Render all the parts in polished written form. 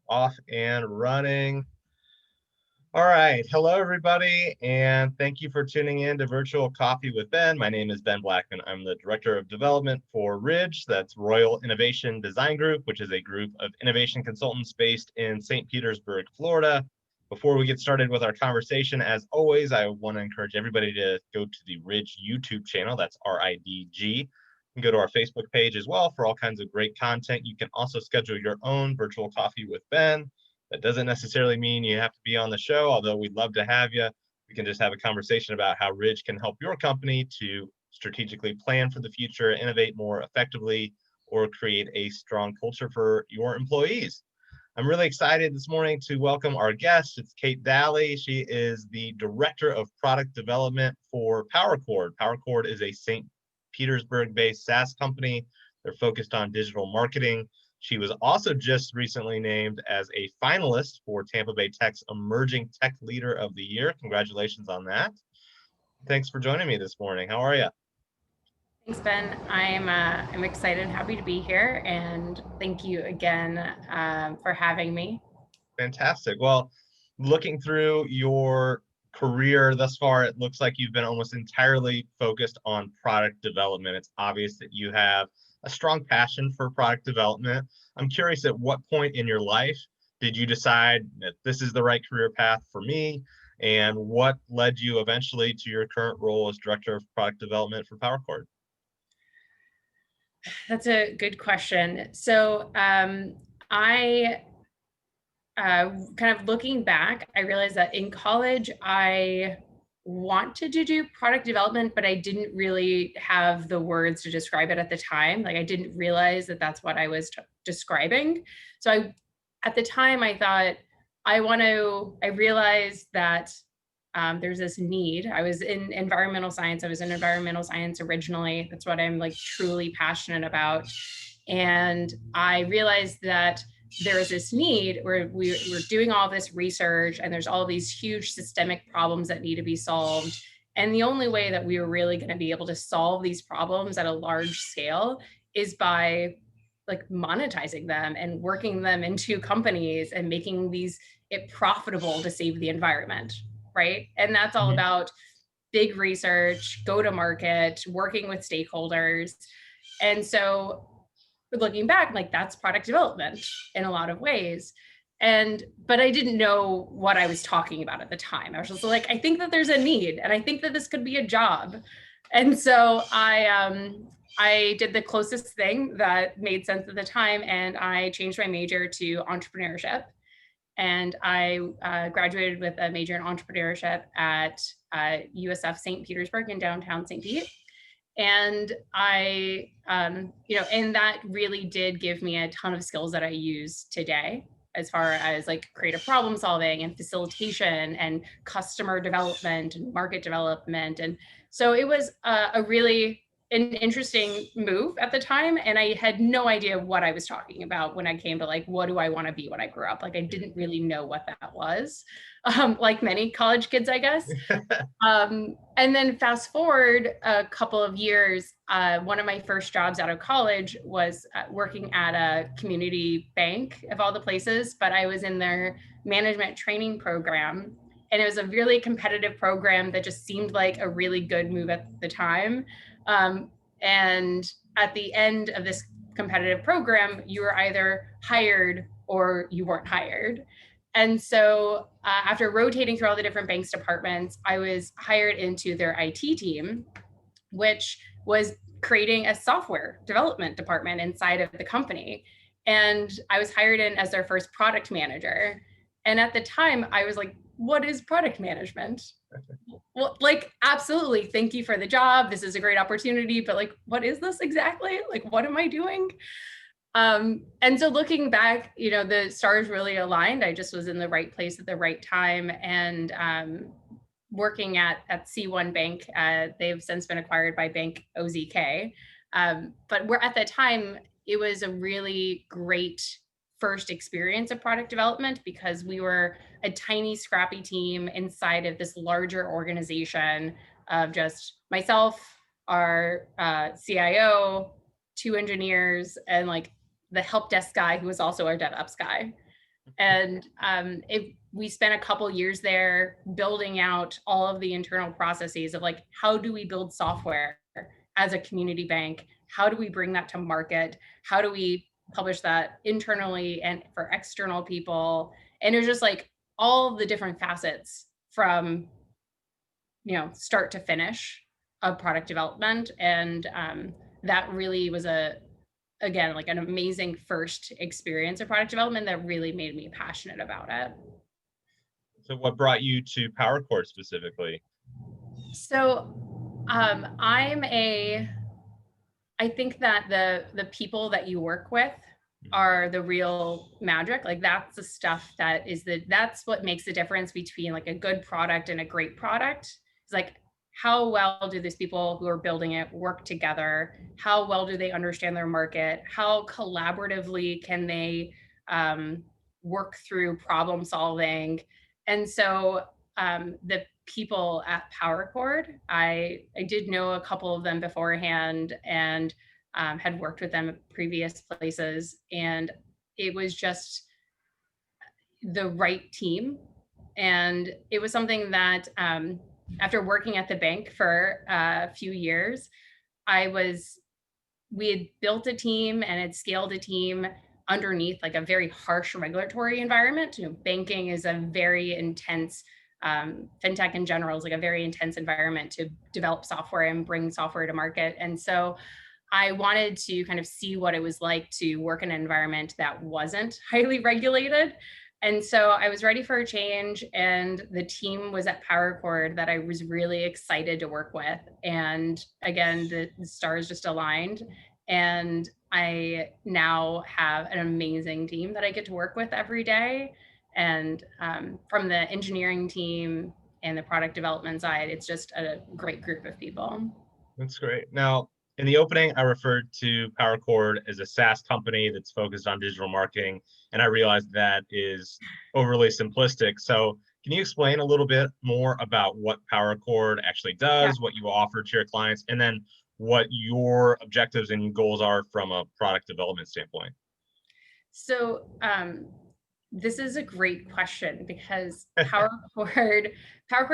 Off and running. All right. Hello, everybody, and thank you for tuning in to Virtual Coffee with Ben. My name is Ben Blackman. I'm the Director of Development for Ridge. That's Royal Innovation Design Group, which is a group of innovation consultants based in St. Petersburg, Florida. Before we get started with our conversation, as always, I want to encourage everybody to go to the Ridge YouTube channel. That's RIDG. You can go to our Facebook page as well for all kinds of great content. You can also schedule your own Virtual Coffee with Ben. That doesn't necessarily mean you have to be on the show, although we'd love to have you. We can just have a conversation about how Ridge can help your company to strategically plan for the future, innovate more effectively, or create a strong culture for your employees. I'm really excited this morning to welcome our guest. It's Kate Dalley. She is the Director of Product Development for PowerChord. PowerChord is a St. Petersburg-based SaaS company. They're focused on digital marketing. She was also just recently named as a finalist for Tampa Bay Tech's Emerging Tech Leader of the Year. Congratulations on that. Thanks for joining me this morning. How are you? Thanks, Ben. I'm excited and happy to be here, and thank you again for having me. Fantastic. Well, looking through your career thus far, it looks like you've been almost entirely focused on product development. It's obvious that you have a strong passion for product development. I'm curious, at what point in your life did you decide that this is the right career path for me? And what led you eventually to your current role as Director of Product Development for PowerChord? That's a good question. So I kind of looking back, I realized that in college, I wanted to do product development, but I didn't really have the words to describe it at the time. Like I didn't realize that that's what I was describing. So at the time, I thought I realized that there's this need. I was in environmental science. I was in environmental science originally. That's what I'm like truly passionate about. And I realized that there is this need where we're doing all this research and there's all these huge systemic problems that need to be solved. And the only way that we were really going to be able to solve these problems at a large scale is by like monetizing them and working them into companies and making it profitable to save the environment, right? And that's all about big research, go to market, working with stakeholders. And so looking back, like that's product development in a lot of ways. But I didn't know what I was talking about at the time. I was just like, I think that there's a need and I think that this could be a job. And so I did the closest thing that made sense at the time, and I changed my major to entrepreneurship. And I graduated with a major in entrepreneurship at USF St. Petersburg in downtown St. Pete. And and that really did give me a ton of skills that I use today, as far as like creative problem solving and facilitation and customer development and market development. And so it was a really an interesting move at the time. And I had no idea what I was talking about when I came to like, what do I want to be when I grew up? Like, I didn't really know what that was, like many college kids, I guess. And then fast forward a couple of years, one of my first jobs out of college was working at a community bank of all the places, but I was in their management training program. And it was a really competitive program that just seemed like a really good move at the time. And at the end of this competitive program, you were either hired or you weren't hired. And so after rotating through all the different banks departments, I was hired into their IT team, which was creating a software development department inside of the company. And I was hired in as their first product manager. And at the time, I was like, what is product management? Well, like, absolutely. Thank you for the job. This is a great opportunity. But like, what is this exactly? Like, what am I doing? And so looking back, the stars really aligned. I just was in the right place at the right time. And working at C1 Bank, they've since been acquired by Bank OZK. But we're at the time, it was a really great first experience of product development because we were a tiny, scrappy team inside of this larger organization of just myself, our CIO, 2 engineers, and like the help desk guy who was also our DevOps guy. And we spent a couple years there building out all of the internal processes of like, how do we build software as a community bank? How do we bring that to market? How do we publish that internally and for external people? And it was just like all the different facets from, start to finish of product development. And that really was again, like an amazing first experience of product development that really made me passionate about it. So what brought you to PowerChord specifically? So I think that the people that you work with are the real magic. Like that's the stuff that's what makes the difference between like a good product and a great product. It's like, how well do these people who are building it work together? How well do they understand their market? How collaboratively can they work through problem solving? And so the people at PowerChord, I did know a couple of them beforehand and had worked with them at previous places. And it was just the right team. And it was something that after working at the bank for a few years, we had built a team and had scaled a team underneath like a very harsh regulatory environment. Banking is a very intense, fintech in general is like a very intense environment to develop software and bring software to market. And so I wanted to kind of see what it was like to work in an environment that wasn't highly regulated. And so I was ready for a change, and the team was at PowerChord that I was really excited to work with. And again, the stars just aligned. And I now have an amazing team that I get to work with every day. And from the engineering team and the product development side, it's just a great group of people. That's great. Now, in the opening, I referred to PowerChord as a SaaS company that's focused on digital marketing, and I realized that is overly simplistic. So, can you explain a little bit more about what PowerChord actually Yeah. does, what you offer to your clients, and then what your objectives and goals are from a product development standpoint? So this is a great question because PowerChord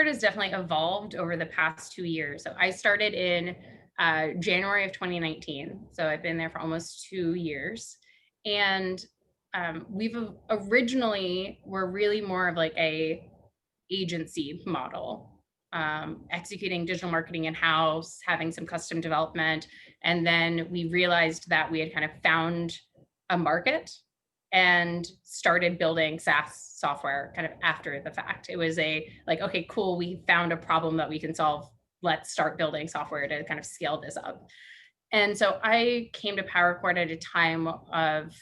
has definitely evolved over the past 2 years. So I started in January of 2019. So I've been there for almost 2 years. And we're really more of like a agency model, executing digital marketing in-house, having some custom development. And then we realized that we had kind of found a market and started building SaaS software kind of after the fact. It was okay, cool, we found a problem that we can solve. Let's start building software to kind of scale this up. And so I came to PowerChord at a time of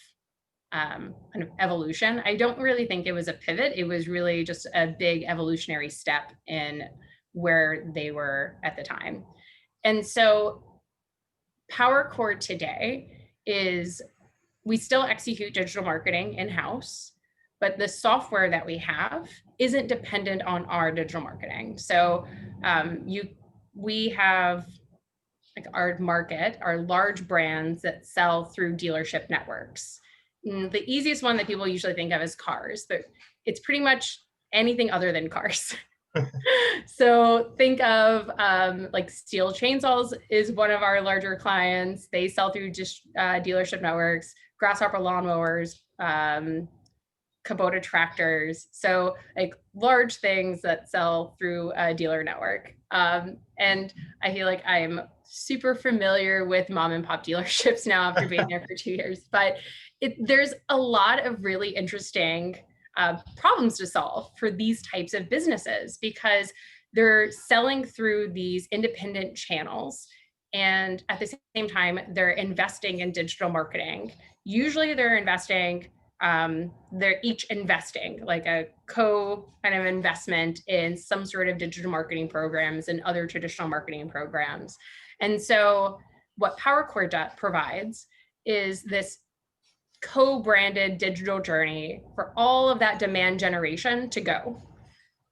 kind of evolution. I don't really think it was a pivot. It was really just a big evolutionary step in where they were at the time. And so PowerChord today is, we still execute digital marketing in-house, but the software that we have isn't dependent on our digital marketing. So we have like our market, our large brands that sell through dealership networks. The easiest one that people usually think of is cars, but it's pretty much anything other than cars. So think of like Steel Chainsaws is one of our larger clients. They sell through just dealership networks, Grasshopper lawnmowers, Kubota tractors. So like large things that sell through a dealer network. And I feel like I'm super familiar with mom and pop dealerships now after being there for 2 years. But there's a lot of really interesting problems to solve for these types of businesses because they're selling through these independent channels. And at the same time, they're investing in digital marketing. Usually they're each investing like a kind of investment in some sort of digital marketing programs and other traditional marketing programs. And so what PowerChord provides is this co-branded digital journey for all of that demand generation to go.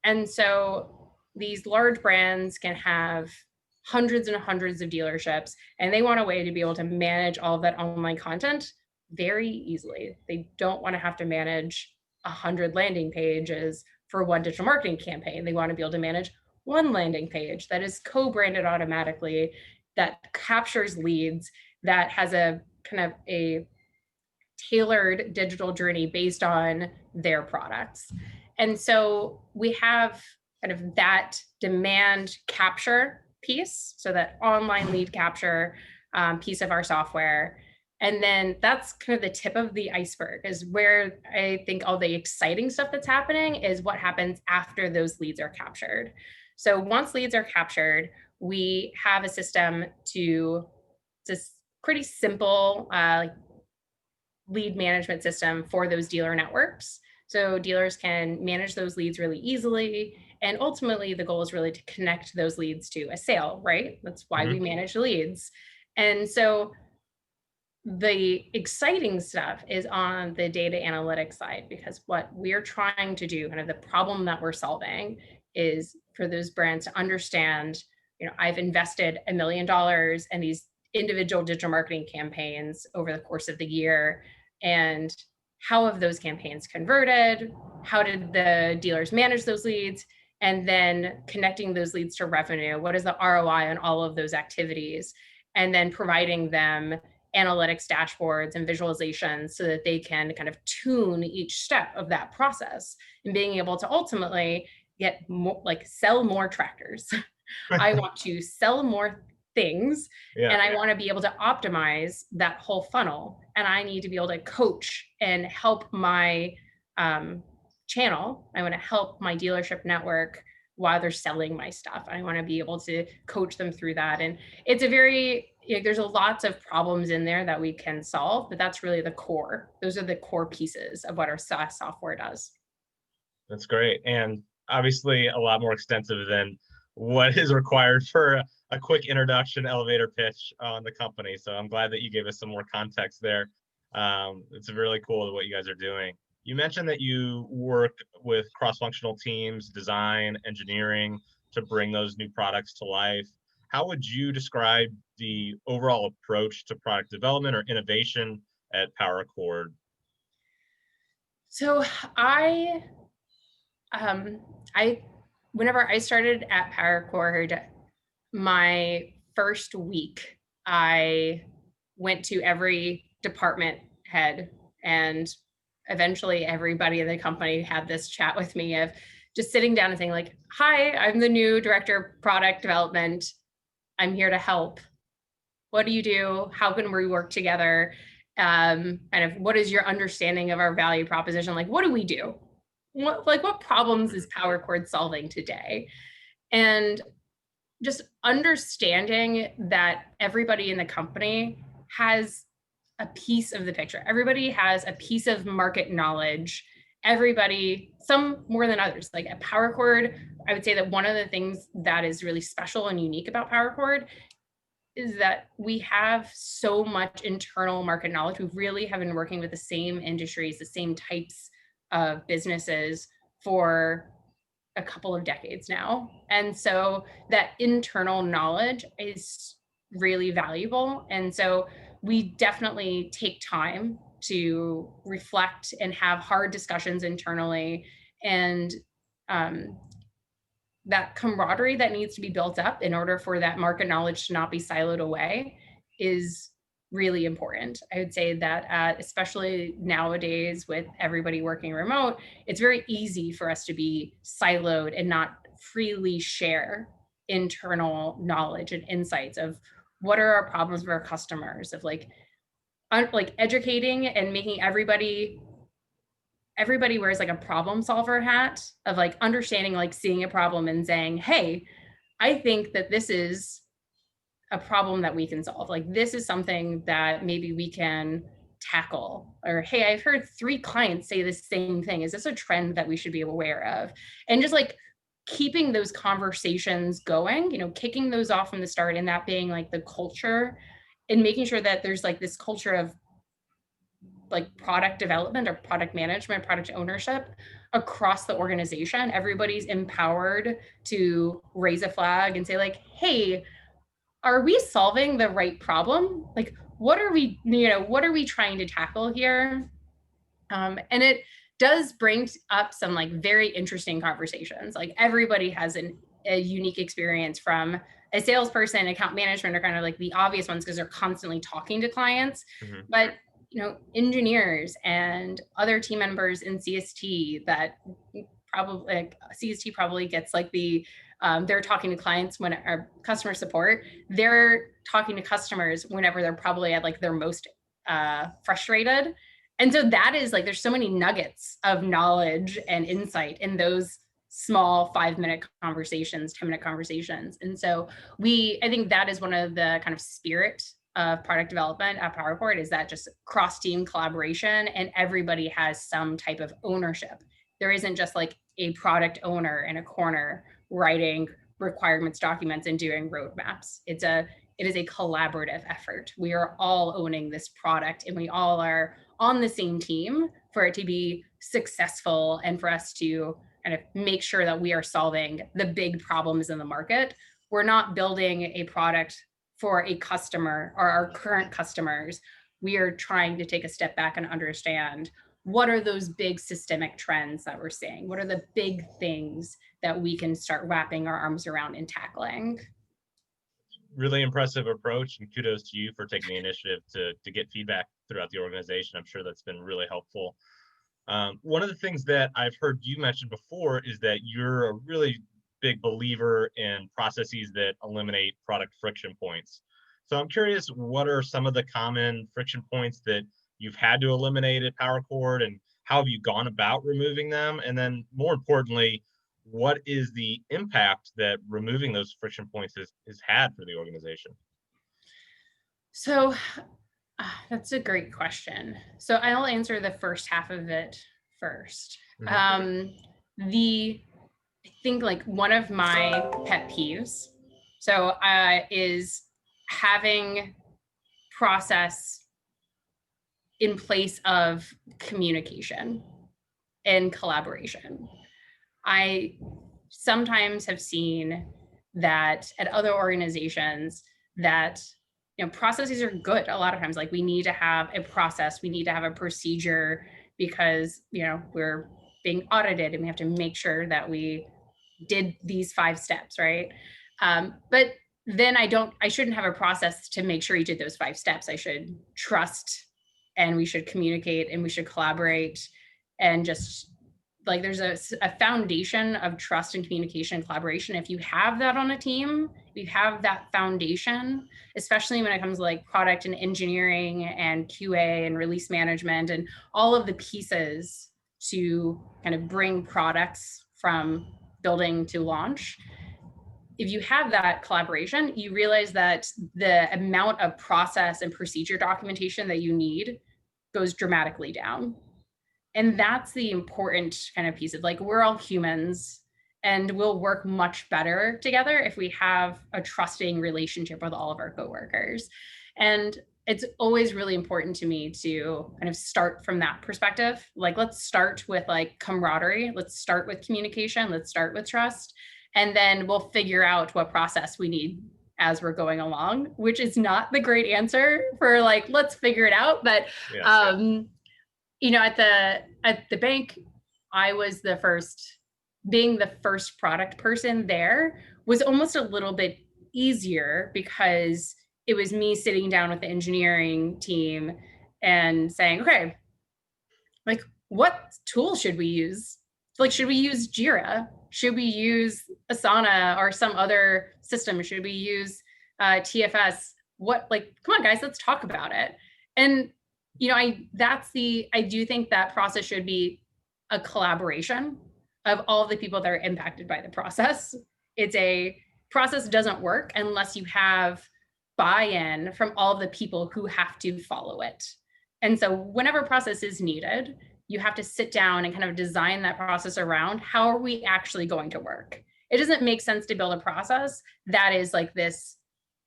And so these large brands can have hundreds and hundreds of dealerships, and they want a way to be able to manage all of that online content very easily. They don't want to have to manage 100 landing pages for one digital marketing campaign. They want to be able to manage one landing page that is co-branded automatically, that captures leads, that has a kind of a tailored digital journey based on their products. And so we have kind of that demand capture piece, so that online lead capture piece of our software. And then that's kind of the tip of the iceberg, is where I think all the exciting stuff that's happening is what happens after those leads are captured. So once leads are captured, we have a system to just pretty simple lead management system for those dealer networks. So dealers can manage those leads really easily. And ultimately, the goal is really to connect those leads to a sale, right? That's why we manage leads. And so the exciting stuff is on the data analytics side, because what we're trying to do, kind of the problem that we're solving, is for those brands to understand, I've invested $1 million in these individual digital marketing campaigns over the course of the year, and how have those campaigns converted? How did the dealers manage those leads? And then connecting those leads to revenue. What is the ROI on all of those activities? And then providing them analytics dashboards and visualizations so that they can kind of tune each step of that process, and being able to ultimately get more, sell more tractors. I want to sell more things, and I want to be able to optimize that whole funnel. And I need to be able to coach and help my channel. I want to help my dealership network while they're selling my stuff. I want to be able to coach them through that. And it's a very, there's a lots of problems in there that we can solve, but that's really the core. Those are the core pieces of what our SaaS software does. That's great. And obviously a lot more extensive than what is required for a quick introduction elevator pitch on the company. So I'm glad that you gave us some more context there. It's really cool what you guys are doing. You mentioned that you work with cross-functional teams, design, engineering, to bring those new products to life. How would you describe the overall approach to product development or innovation at PowerChord? So whenever I started at PowerChord, my first week, I went to every department head, and eventually everybody in the company had this chat with me of just sitting down and saying, like, hi, I'm the new director of product development. I'm here to help. What do you do? How can we work together? Kind of, what is your understanding of our value proposition? Like, what do we do? What problems is PowerChord solving today? And just understanding that everybody in the company has a piece of the picture. Everybody has a piece of market knowledge. Everybody, some more than others. Like at PowerChord, I would say that one of the things that is really special and unique about PowerChord is that we have so much internal market knowledge. We really have been working with the same industries, the same types of businesses for a couple of decades now. And so that internal knowledge is really valuable. And so we definitely take time to reflect and have hard discussions internally. And that camaraderie that needs to be built up in order for that market knowledge to not be siloed away is really important. I would say that especially nowadays with everybody working remote, it's very easy for us to be siloed and not freely share internal knowledge and insights of what are our problems for our customers, of like educating and making everybody wears like a problem solver hat of like understanding, like seeing a problem and saying, hey, I think that this is a problem that we can solve. Like, this is something that maybe we can tackle. Or, hey, I've heard 3 clients say the same thing. Is this a trend that we should be aware of? And just like keeping those conversations going, kicking those off from the start, and that being like the culture, and making sure that there's like this culture of like product development or product management, product ownership across the organization. Everybody's empowered to raise a flag and say like, hey, are we solving the right problem? Like, what are we trying to tackle here? And does bring up some like very interesting conversations. Like everybody has a unique experience, from a salesperson, account management are kind of like the obvious ones because they're constantly talking to clients. Mhm. But engineers and other team members in CST that probably like CST probably gets like they're talking to clients when our customer support, they're talking to customers whenever they're probably at like their most frustrated. And so that is like, there's so many nuggets of knowledge and insight in those small 5-minute conversations, 10-minute conversations. And so I think that is one of the kind of spirit of product development at PowerChord, is that just cross team collaboration, and everybody has some type of ownership. There isn't just like a product owner in a corner writing requirements documents and doing roadmaps. It is a collaborative effort. We are all owning this product, and we all are on the same team for it to be successful and for us to kind of make sure that we are solving the big problems in the market. We're not building a product for a customer or our current customers. We are trying to take a step back and understand, what are those big systemic trends that we're seeing? What are the big things that we can start wrapping our arms around and tackling? Really impressive approach, and kudos to you for taking the initiative to get feedback throughout the organization. I'm sure that's been really helpful. One of the things that I've heard you mention before is that you're a really big believer in processes that eliminate product friction points. So I'm curious, what are some of the common friction points that you've had to eliminate at PowerChord, and how have you gone about removing them? And then more importantly, what is the impact that removing those friction points has had for the organization? So that's a great question. So I'll answer the first half of it first. Mhm. The I think like one of my pet peeves, is having process in place of communication and collaboration. I sometimes have seen that at other organizations that processes are good a lot of times. Like, we need to have a process, we need to have a procedure, because we're being audited and we have to make sure that we did these 5 steps, right? But then I shouldn't have a process to make sure you did those 5 steps. I should trust, and we should communicate, and we should collaborate, and just like there's a foundation of trust and communication and collaboration. If you have that on a team, you have that foundation, especially when it comes to like product and engineering and QA and release management and all of the pieces to kind of bring products from building to launch. If you have that collaboration, you realize that the amount of process and procedure documentation that you need goes dramatically down. And that's the important kind of piece of, like, we're all humans, and we'll work much better together if we have a trusting relationship with all of our coworkers. And it's always really important to me to kind of start from that perspective. Like, let's start with like camaraderie. Let's start with communication. Let's start with trust. And then we'll figure out what process we need as we're going along, which is not the great answer for like, let's figure it out. But Yeah. at the bank, I was being the first product person there was almost a little bit easier, because it was me sitting down with the engineering team and saying, okay, like, what tool should we use? Like, should we use Jira? Should we use Asana or some other system? Should we use TFS? Come on, guys, let's talk about it. And I do think that process should be a collaboration of all the people that are impacted by the process. It's a process doesn't work unless you have buy-in from all of the people who have to follow it. And so whenever process is needed, you have to sit down and kind of design that process around, how are we actually going to work? It doesn't make sense to build a process that is like this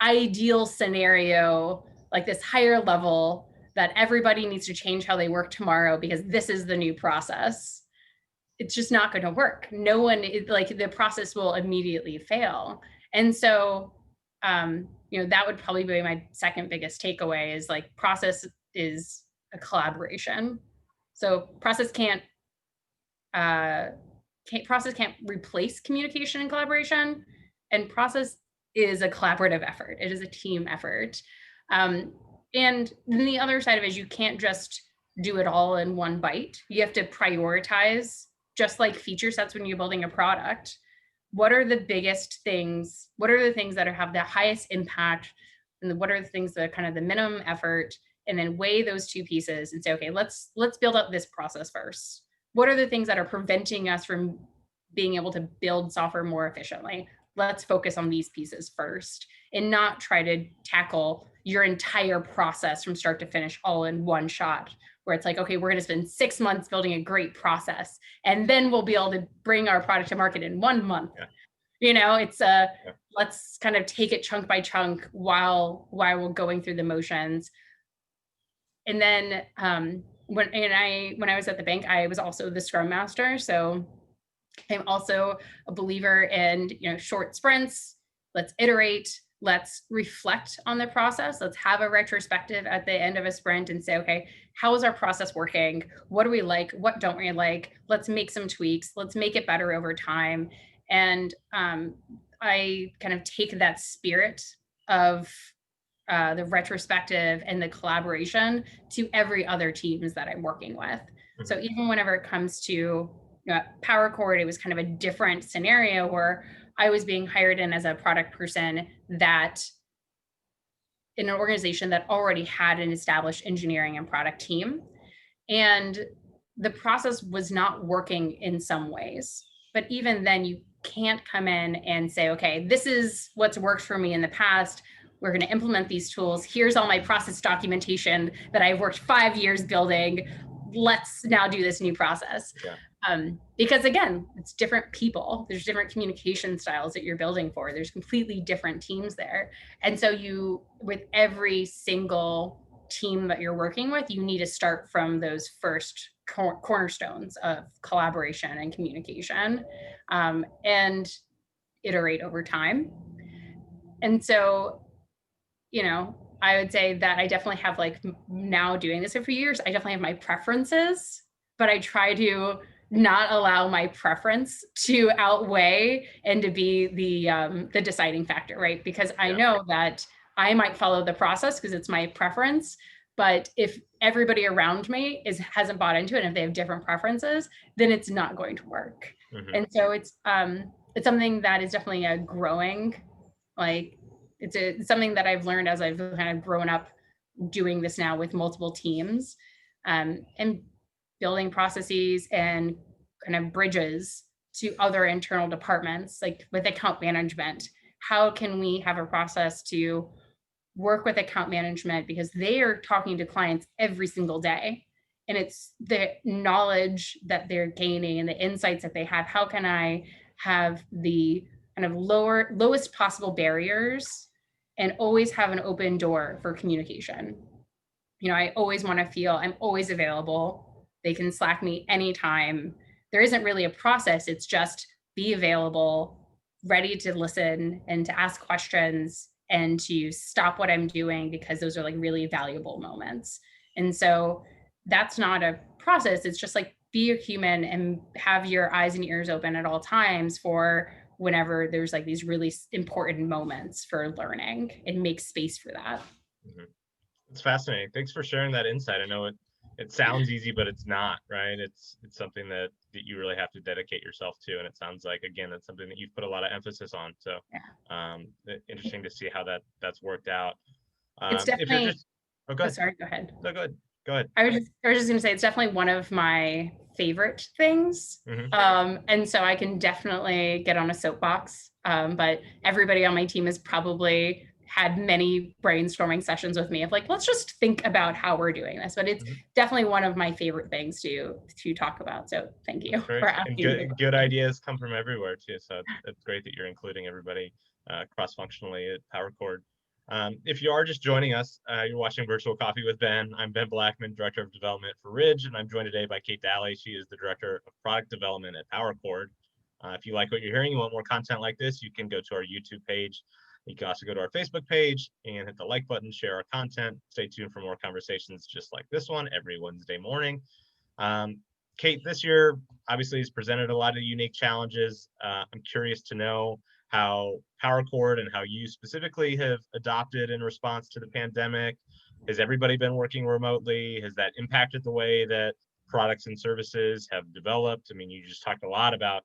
ideal scenario, like this higher level, that everybody needs to change how they work tomorrow because this is the new process. It's just not going to work. No one, like, the process will immediately fail. And so, that would probably be my second biggest takeaway, is like, process is a collaboration. So process can't process can't replace communication and collaboration, and process is a collaborative effort. It is a team effort. And then the other side of it is you can't just do it all in one bite. You have to prioritize, just like feature sets when you're building a product. What are the biggest things? What are the things that have the highest impact? And what are the things that are kind of the minimum effort? And then weigh those two pieces and say, okay, let's build up this process first. What are the things that are preventing us from being able to build software more efficiently? Let's focus on these pieces first and not try to tackle your entire process from start to finish all in one shot, where it's like, okay, we're going to spend 6 months building a great process, and then we'll be able to bring our product to market in 1 month. Yeah. You know, it's let's kind of take it chunk by chunk while we're going through the motions. And then when I was at the bank, I was also the Scrum Master. So I'm also a believer in, short sprints. Let's iterate. Let's reflect on the process. Let's have a retrospective at the end of a sprint and say, okay, how is our process working? What do we like? What don't we like? Let's make some tweaks. Let's make it better over time. And I kind of take that spirit of the retrospective and the collaboration to every other teams that I'm working with. Mm-hmm. So even whenever it comes to PowerChord, it was kind of a different scenario where I was being hired in as a product person that in an organization that already had an established engineering and product team. And the process was not working in some ways. But even then, you can't come in and say, okay, this is what's worked for me in the past. We're going to implement these tools. Here's all my process documentation that I've worked 5 years building. Let's now do this new process. Yeah. Because again, it's different people. There's different communication styles that you're building for. There's completely different teams there. And so with every single team that you're working with, you need to start from those first cornerstones of collaboration and communication, and iterate over time. And so, I would say that I definitely have, like, now doing this for a few years, I definitely have my preferences, but I try to not allow my preference to outweigh and to be the deciding factor, right? Because I know that I might follow the process because it's my preference, but if everybody around me hasn't bought into it, and if they have different preferences, then it's not going to work. Mm-hmm. And so it's something that is definitely a growing, like, it's something that I've learned as I've kind of grown up doing this now with multiple teams, and building processes and kind of bridges to other internal departments, like with account management. How can we have a process to work with account management, because they are talking to clients every single day, and it's the knowledge that they're gaining and the insights that they have. How can I have the kind of lowest possible barriers and always have an open door for communication? I always want to feel I'm always available. They can Slack me anytime. There isn't really a process. It's just be available, ready to listen and to ask questions and to stop what I'm doing, because those are like really valuable moments. And so that's not a process. It's just like, be a human and have your eyes and ears open at all times for whenever there's like these really important moments for learning, and make space for that. Mm-hmm. It's fascinating. Thanks for sharing that insight. I know it sounds easy, but it's not, right? It's something that you really have to dedicate yourself to. And it sounds like, again, that's something that you've put a lot of emphasis on. So interesting to see how that's worked out. It's definitely, sorry, go ahead. No, go ahead. I was just going to say, it's definitely one of my favorite things. Mm-hmm. And so I can definitely get on a soapbox. But everybody on my team has probably had many brainstorming sessions with me of like, let's just think about how we're doing this. But it's definitely one of my favorite things to talk about. So thank you for asking. And good ideas come from everywhere too. So it's great that you're including everybody cross-functionally at PowerChord. If you are just joining us, you're watching Virtual Coffee with Ben. I'm Ben Blackman, Director of Development for Ridge, and I'm joined today by Kate Dalley. She is the Director of Product Development at PowerChord. If you like what you're hearing, you want more content like this, you can go to our YouTube page. You can also go to our Facebook page and hit the like button, share our content. Stay tuned for more conversations just like this one every Wednesday morning. Kate, this year obviously has presented a lot of unique challenges. I'm curious to know how PowerChord and how you specifically have adopted in response to the pandemic. Has everybody been working remotely? Has that impacted the way that products and services have developed? I mean, you just talked a lot about,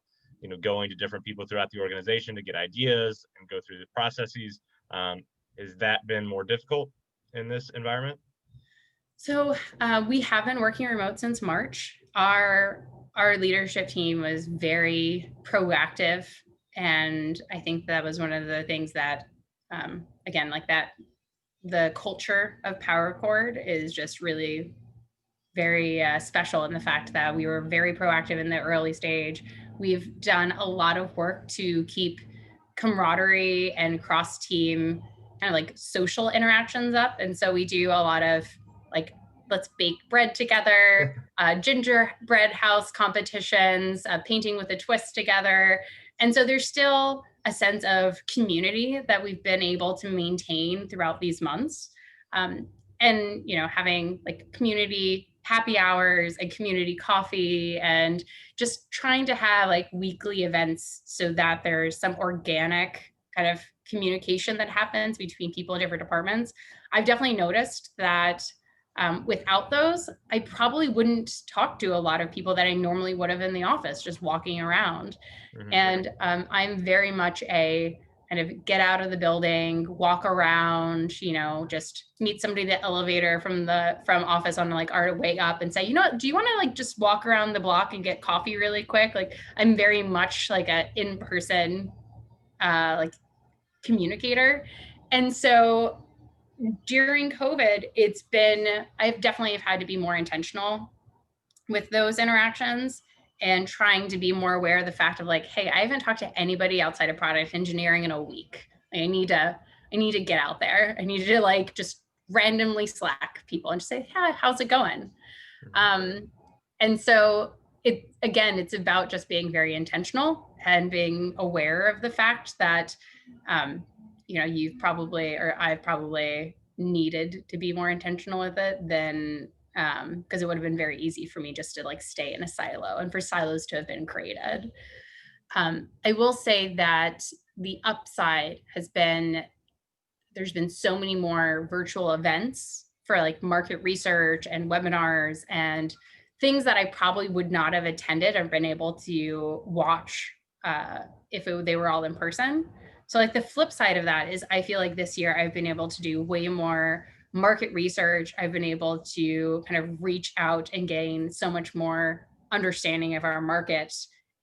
going to different people throughout the organization to get ideas and go through the processes. Has that been more difficult in this environment? So we have been working remote since March. Our leadership team was very proactive, and I think that was one of the things that, again, like that, the culture of PowerChord is just really very special in the fact that we were very proactive in the early stage. We've done a lot of work to keep camaraderie and cross team kind of like social interactions up. And so we do a lot of like, let's bake bread together, gingerbread house competitions, painting with a twist together. And so there's still a sense of community that we've been able to maintain throughout these months. And having like community happy hours and community coffee, and just trying to have like weekly events so that there's some organic kind of communication that happens between people in different departments. I've definitely noticed that without those, I probably wouldn't talk to a lot of people that I normally would have in the office just walking around. Mm-hmm. And I'm very much a kind of get out of the building, walk around, just meet somebody in the elevator from office on like our way up and say, do you want to like just walk around the block and get coffee really quick? Like I'm very much like a in-person like communicator. And so during COVID, I've definitely had to be more intentional with those interactions and trying to be more aware of the fact of like, hey, I haven't talked to anybody outside of product engineering in a week. I need to get out there. I need to like just randomly Slack people and just say, yeah, how's it going? And so it's about just being very intentional and being aware of the fact that, you've probably, or I've probably needed to be more intentional with it than because it would have been very easy for me just to like stay in a silo and for silos to have been created. I will say that the upside has been there's been so many more virtual events for like market research and webinars and things that I probably would not have attended or been able to watch if they were all in person. So like the flip side of that is I feel like this year I've been able to do way more market research. I've been able to kind of reach out and gain so much more understanding of our market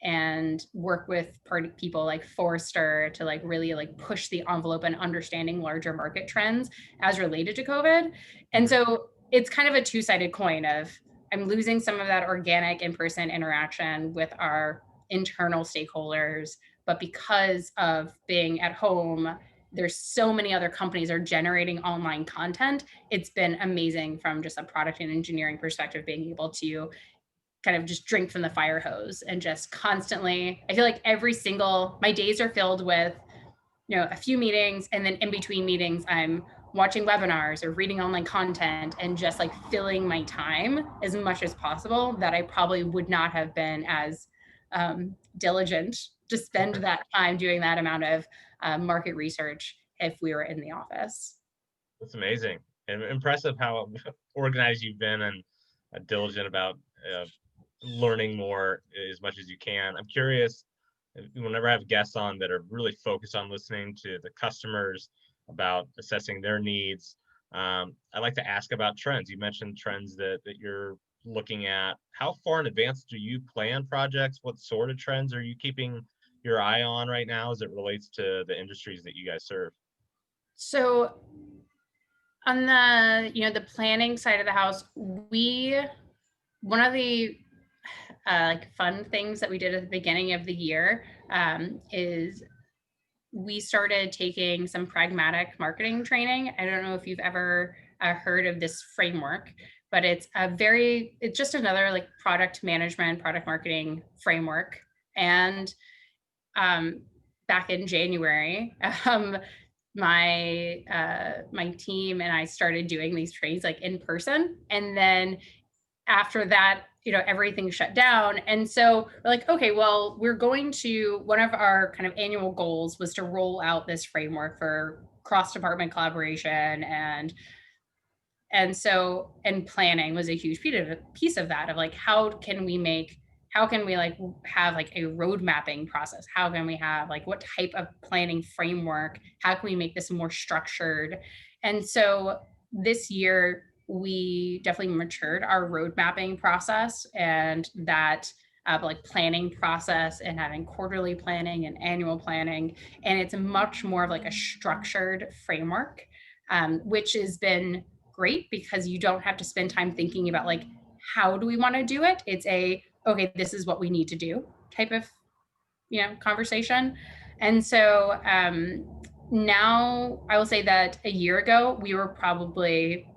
and work with people like Forrester to like really like push the envelope and understanding larger market trends as related to COVID. And so it's kind of a two-sided coin of I'm losing some of that organic in-person interaction with our internal stakeholders, but because of being at home, there's so many other companies are generating online content. It's been amazing from just a product and engineering perspective, being able to kind of just drink from the fire hose and just constantly, I feel like my days are filled with, a few meetings, and then in between meetings, I'm watching webinars or reading online content and just like filling my time as much as possible that I probably would not have been as diligent to spend that time doing that amount of market research if we were in the office. That's amazing and impressive how organized you've been and diligent about learning more as much as you can. I'm curious, whenever I have guests on that are really focused on listening to the customers about assessing their needs, I like to ask about trends. You mentioned trends that you're looking at. How far in advance do you plan projects? What sort of trends are you keeping your eye on right now as it relates to the industries that you guys serve? So on the planning side of the house, one of the like fun things that we did at the beginning of the year is we started taking some pragmatic marketing training. I don't know if you've ever heard of this framework, but it's just another like product management, product marketing framework. And back in January, my team and I started doing these trainings like in person, and then after that, everything shut down. And so we're like, okay, well, one of our kind of annual goals was to roll out this framework for cross-department collaboration, and planning was a huge piece of that, of like, how can we like have like a road mapping process? How can we have like, what type of planning framework? How can we make this more structured? And so this year we definitely matured our road mapping process, and that like planning process, and having quarterly planning and annual planning. And it's much more of like a structured framework, which has been great, because you don't have to spend time thinking about like, how do we want to do it? It's okay, this is what we need to do type of conversation. And so now I will say that a year ago we were probably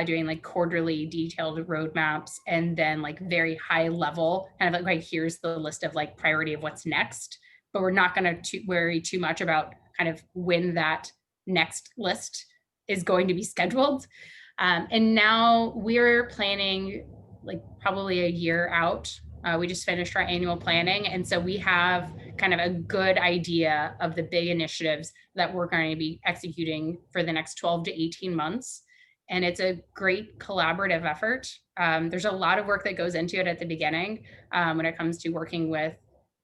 doing like quarterly detailed roadmaps, and then like very high level kind of like, here's the list of like priority of what's next, but we're not going to worry too much about kind of when that next list is going to be scheduled. And now we're planning like probably a year out. We just finished our annual planning, and so we have kind of a good idea of the big initiatives that we're going to be executing for the next 12 to 18 months. And it's a great collaborative effort. There's a lot of work that goes into it at the beginning, when it comes to working with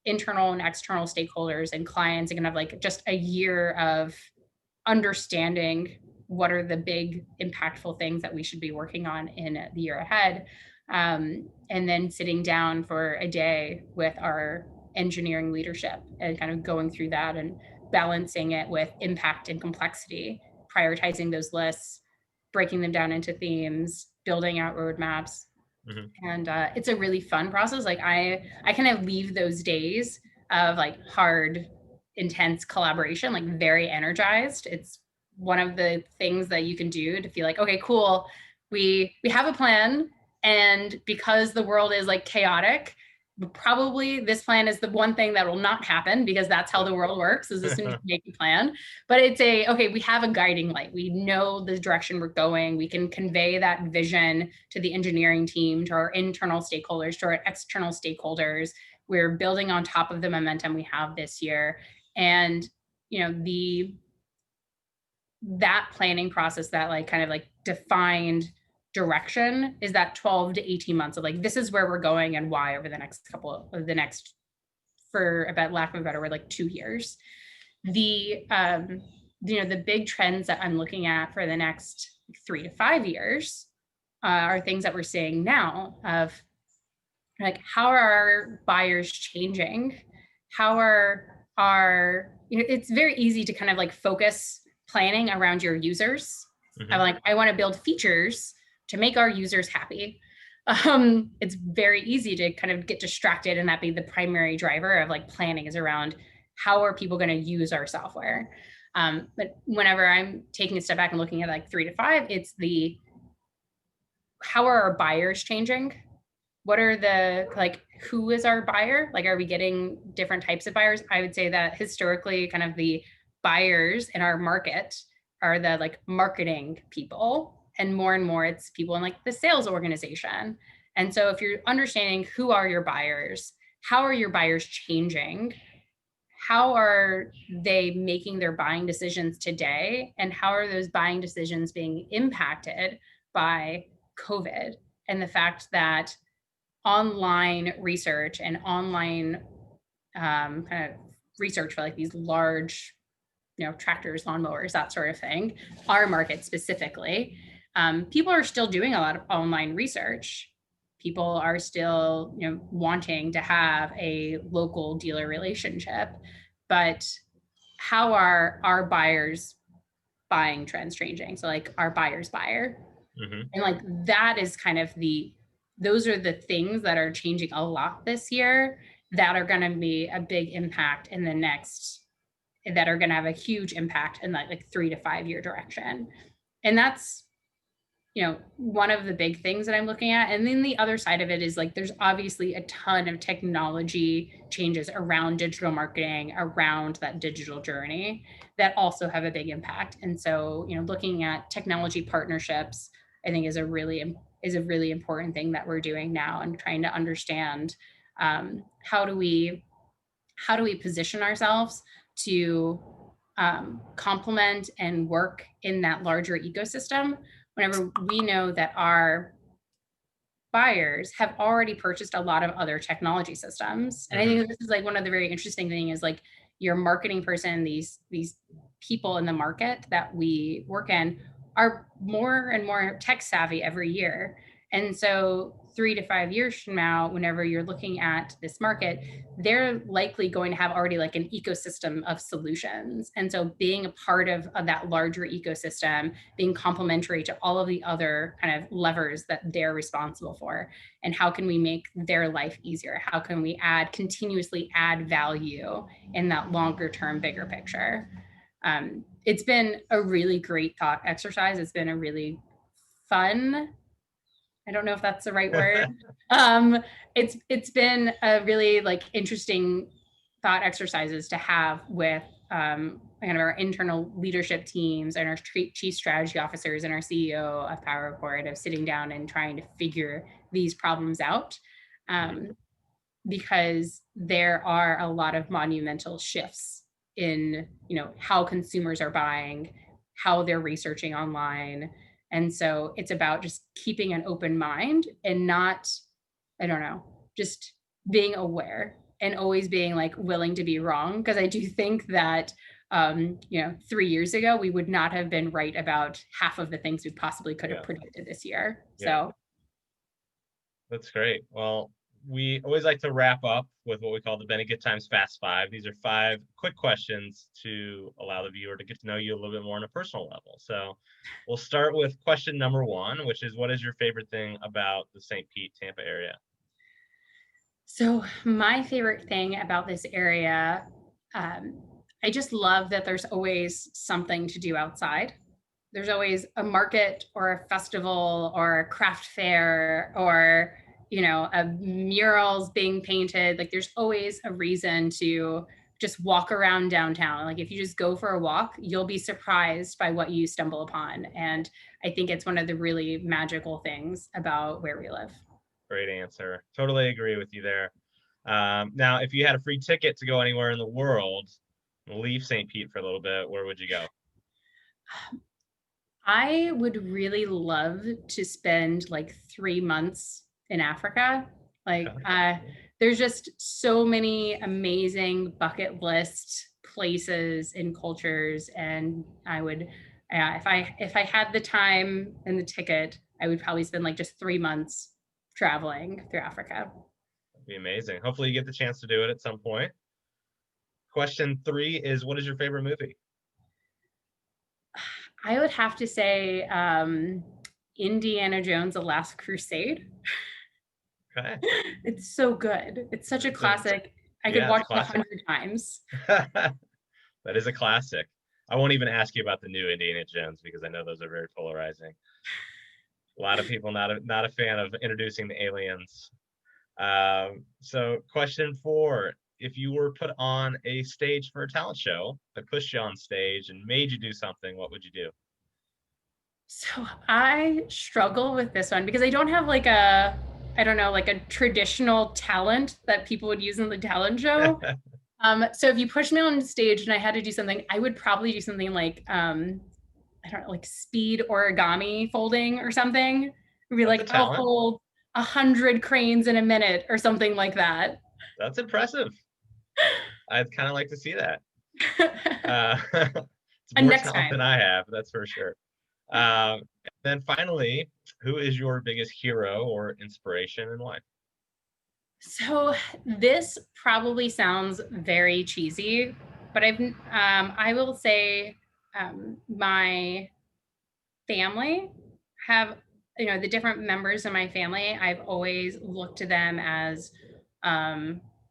internal and external stakeholders and clients, and kind of like just a year of understanding what are the big impactful things that we should be working on in the year ahead. And then sitting down for a day with our engineering leadership and kind of going through that and balancing it with impact and complexity, prioritizing those lists, breaking them down into themes, building out roadmaps. Mm-hmm. And it's a really fun process. Like I kind of leave those days of like hard, intense collaboration like very energized. It's one of the things that you can do to feel like, okay, cool, we have a plan, and because the world is like chaotic, probably this plan is the one thing that will not happen, because that's how the world works, is as soon as you make a plan. But it's okay, we have a guiding light, we know the direction we're going, we can convey that vision to the engineering team, to our internal stakeholders, to our external stakeholders. We're building on top of the momentum we have this year. And that planning process, that like kind of like defined direction, is that 12 to 18 months of like, this is where we're going and why over the next for about lack of a better word, like 2 years. The the big trends that I'm looking at for the next 3 to 5 years are things that we're seeing now, of like, how are our buyers changing? How are it's very easy to kind of like focus planning around your users. Mm-hmm. I'm like, I want to build features to make our users happy. It's very easy to kind of get distracted and that be the primary driver of like planning, is around how are people going to use our software. But whenever I'm taking a step back and looking at like 3 to 5, it's how are our buyers changing? What are who is our buyer? Like, are we getting different types of buyers? I would say that historically, kind of the buyers in our market are the like marketing people, and more it's people in like the sales organization. And so if you're understanding who are your buyers, how are your buyers changing? How are they making their buying decisions today? And how are those buying decisions being impacted by COVID and the fact that online research and online kind of research for like these large, tractors, lawnmowers, that sort of thing, our market specifically, people are still doing a lot of online research. People are still, wanting to have a local dealer relationship, but how are our buyers' buying trends changing? So like our buyer's buyer. Mm-hmm. And like that is kind of those are the things that are changing a lot this year, that are going to be a big impact in the next, that are going to have a huge impact in that like 3 to 5 year direction. And that's, one of the big things that I'm looking at. And then the other side of it is like, there's obviously a ton of technology changes around digital marketing, around that digital journey, that also have a big impact. And so, looking at technology partnerships, I think is is a really important thing that we're doing now, and trying to understand how do we position ourselves to complement and work in that larger ecosystem whenever we know that our buyers have already purchased a lot of other technology systems. And I think this is like one of the very interesting things is like your marketing person, these people in the market that we work in are more and more tech savvy every year. And so 3 to 5 years from now, whenever you're looking at this market, they're likely going to have already like an ecosystem of solutions. And so being a part of that larger ecosystem, being complementary to all of the other kind of levers that they're responsible for, and how can we make their life easier? How can we continuously add value in that longer term, bigger picture? It's been a really great thought exercise. It's been a really fun, I don't know if that's the right word. It's been a really like interesting thought exercises to have with kind of our internal leadership teams and our chief strategy officers and our CEO of PowerChord, of sitting down and trying to figure these problems out. Because there are a lot of monumental shifts in, how consumers are buying, how they're researching online. And so it's about just keeping an open mind and not, I don't know, just being aware and always being like willing to be wrong. Because I do think that, 3 years ago, we would not have been right about half of the things we possibly could have predicted this year. So that's great. Well, we always like to wrap up with what we call the Benny Good Times Fast Five. These are 5 quick questions to allow the viewer to get to know you a little bit more on a personal level. So we'll start with question number 1, which is, what is your favorite thing about the St. Pete, Tampa area? So my favorite thing about this area, I just love that there's always something to do outside. There's always a market or a festival or a craft fair or, a murals being painted. Like there's always a reason to just walk around downtown. Like if you just go for a walk, you'll be surprised by what you stumble upon. And I think it's one of the really magical things about where we live. Great answer. Totally agree with you there. Now, if you had a free ticket to go anywhere in the world, leave St. Pete for a little bit, where would you go? I would really love to spend like 3 months in Africa. Like, there's just so many amazing bucket list places and cultures, and I would, if I had the time and the ticket, I would probably spend like just 3 months traveling through Africa. That'd be amazing. Hopefully, you get the chance to do it at some point. Question 3 is, what is your favorite movie? I would have to say Indiana Jones: The Last Crusade. Okay. It's so good. It's such a classic. I could watch it 100 times. That is a classic. I won't even ask you about the new Indiana Jones because I know those are very polarizing. A lot of people not a fan of introducing the aliens. So question 4, if you were put on a stage for a talent show that pushed you on stage and made you do something, what would you do? So I struggle with this one because I don't have like a, I don't know, like a traditional talent that people would use in the talent show. So if you pushed me on stage and I had to do something, I would probably do something like, I don't know, like speed origami folding or something. It'd be like, I'll hold 100 cranes in a minute or something like that. That's impressive. I'd kind of like to see that. It's more talent than I have, that's for sure. Then finally, who is your biggest hero or inspiration and why? So this probably sounds very cheesy, but I will say my family have, the different members of my family, I've always looked to them as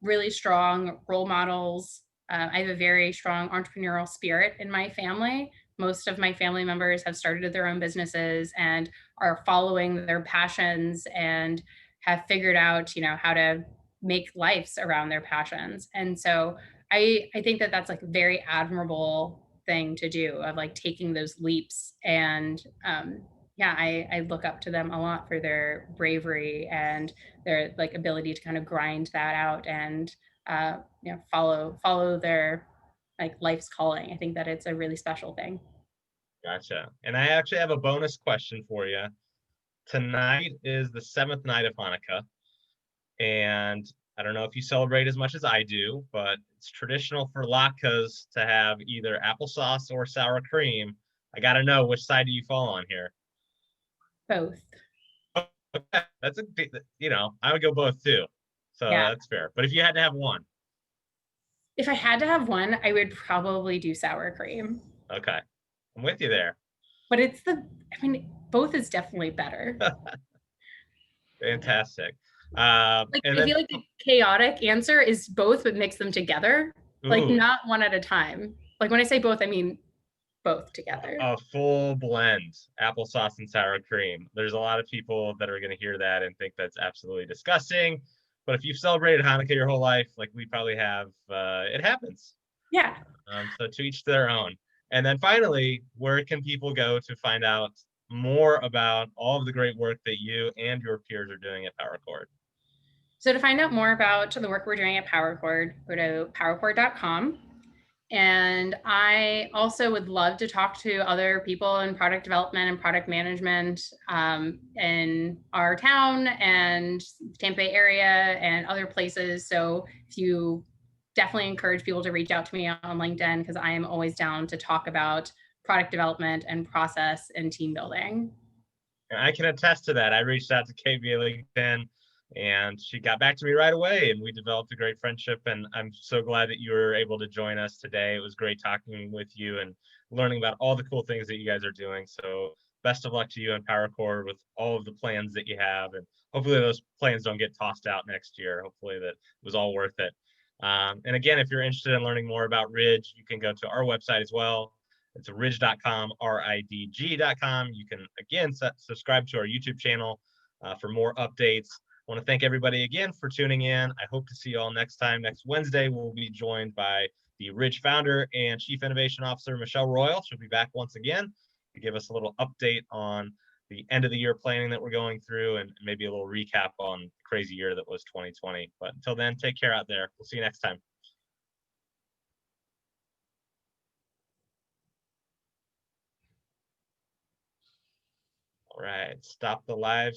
really strong role models. I have a very strong entrepreneurial spirit in my family. Most of my family members have started their own businesses and are following their passions and have figured out, how to make lives around their passions. And so I think that that's like a very admirable thing to do, of like taking those leaps and Yeah, I look up to them a lot for their bravery and their like ability to kind of grind that out and follow their like life's calling. I think that it's a really special thing. Gotcha. And I actually have a bonus question for you. Tonight is the seventh night of Hanukkah, and I don't know if you celebrate as much as I do, but it's traditional for latkes to have either applesauce or sour cream. I got to know, which side do you fall on here? Both. Okay, that's I would go both too. So Yeah. that's fair. But if you had to have one, If I had to have one, I would probably do sour cream. okay, I'm with you there. But I mean, both is definitely better. Fantastic. Like And I then, feel like the chaotic answer is both, but mix them together, like ooh, not one at a time. Like when I say both, I mean both together. a full blend, applesauce and sour cream. There's a lot of people that are going to hear that and think that's absolutely disgusting. But if you've celebrated Hanukkah your whole life, like we probably have, it happens. Yeah. So to each their own. And then finally, where can people go to find out more about all of the great work that you and your peers are doing at PowerChord? So to find out more about the work we're doing at PowerChord, go to powerchord.com. And I also would love to talk to other people in product development and product management in our town and Tampa Bay area and other places. So if you definitely encourage people to reach out to me on LinkedIn because I am always down to talk about product development and process and team building. And I can attest to that. I reached out to Kate via LinkedIn and she got back to me right away and we developed a great friendship. And I'm so glad that you were able to join us today. It was great talking with you and learning about all the cool things that you guys are doing. So best of luck to you and PowerCore with all of the plans that you have. And hopefully those plans don't get tossed out next year. Hopefully that was all worth it. And again, if you're interested in learning more about Ridge, you can go to our website as well. It's ridge.com, ridg.com. You can, again, subscribe to our YouTube channel for more updates. I want to thank everybody again for tuning in. I hope to see you all next time. Next Wednesday, we'll be joined by the Ridge founder and Chief Innovation Officer, Michelle Royal. She'll be back once again to give us a little update on the end of the year planning that we're going through and maybe a little recap on the crazy year that was 2020. But until then, take care out there. We'll see you next time. All right, stop the live